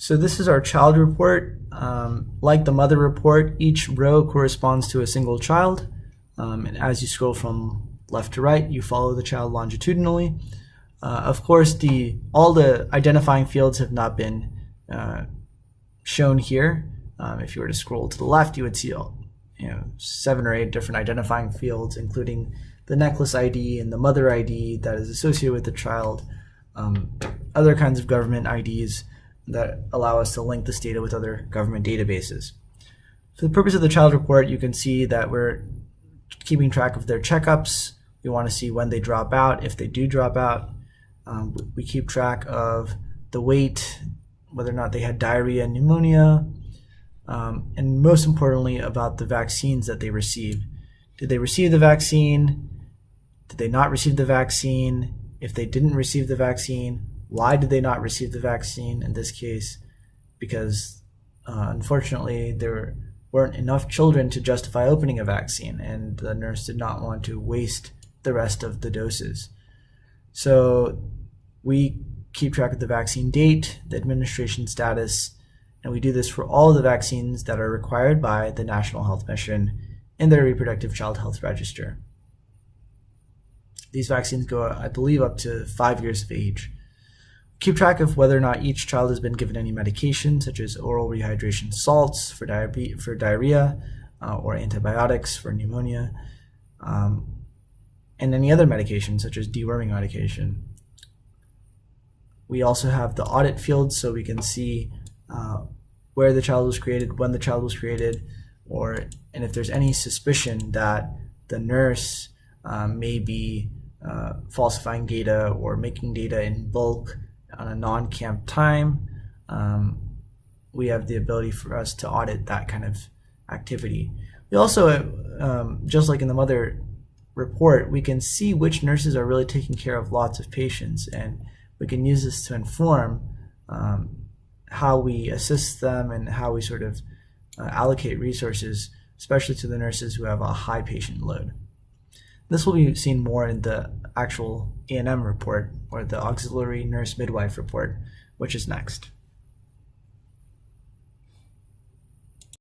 So this is our child report. Like the mother report, each row corresponds to a single child. And as you scroll from left to right, you follow the child longitudinally. Of course, all the identifying fields have not been shown here. If you were to scroll to the left, you would see 7 or 8 different identifying fields, including the necklace ID and the mother ID that is associated with the child, other kinds of government IDs that allow us to link this data with other government databases. For the purpose of the child report, you can see that we're keeping track of their checkups. We want to see when they drop out, if they do drop out. We keep track of the weight, whether or not they had diarrhea and pneumonia, and most importantly about the vaccines that they received. Did they receive the vaccine? Did they not receive the vaccine? If they didn't receive the vaccine, why did they not receive the vaccine? In this case, because unfortunately there weren't enough children to justify opening a vaccine, and the nurse did not want to waste the rest of the doses. So we keep track of the vaccine date, the administration status, and we do this for all of the vaccines that are required by the National Health Mission in their Reproductive Child Health Register. These vaccines go, I believe, up to 5 years of age. Keep track of whether or not each child has been given any medication, such as oral rehydration salts for diarrhea or antibiotics for pneumonia, and any other medication, such as deworming medication. We also have the audit field, so we can see where the child was created, when the child was created, and if there's any suspicion that the nurse may be falsifying data or making data in bulk on a non-camp time. We have the ability for us to audit that kind of activity. We also, just like in the mother report, we can see which nurses are really taking care of lots of patients, and we can use this to inform how we assist them and how we sort of allocate resources, especially to the nurses who have a high patient load. This will be seen more in the actual A&M report, or the Auxiliary Nurse Midwife report, which is next.